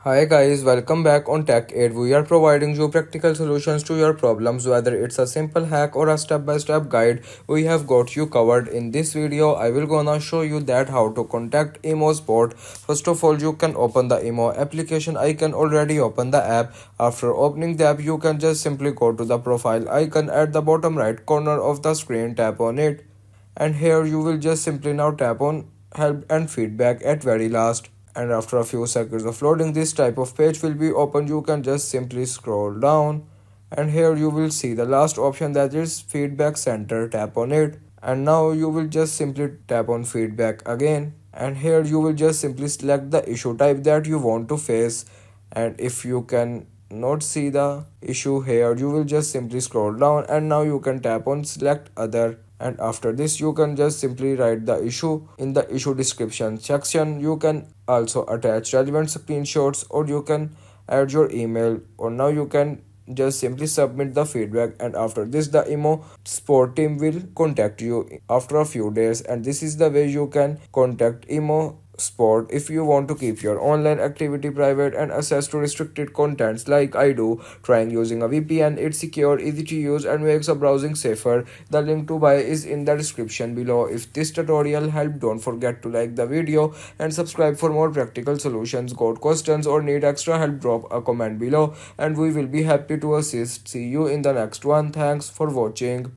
Hi guys, welcome back on Tech Aid. We are providing you practical solutions to your problems, whether it's a simple hack or a step-by-step guide. We have got you covered. In this video, I will gonna show you that how to contact Imo Support. First of all, you can open the Imo application. I can already open the app. After opening the app, you can just simply go to the profile icon at the bottom right corner of the screen. Tap on it, and here you will just simply now tap on help and feedback at very last, and after a few seconds of loading, this type of page will be open. You can just simply scroll down, and here you will see the last option, that is feedback center. Tap on it, and now you will just simply tap on feedback again, and here you will just simply select the issue type that you want to face. And if you can not see the issue here, you will just simply scroll down, and now you can tap on select other, and after this you can just simply write the issue in the issue description section. You can also attach relevant screenshots, or you can add your email, or now you can just simply submit the feedback, and after this the Imo support team will contact you after a few days. And this is the way you can contact Imo Sport if you want to keep your online activity private and access to restricted contents like I do. Trying using a VPN, it's secure, easy to use, and makes a browsing safer. The link to buy is in the description below. If this tutorial helped, don't forget to like the video and subscribe for more practical solutions. Got questions or need extra help, drop a comment below and we will be happy to assist. See you in the next one. Thanks for watching.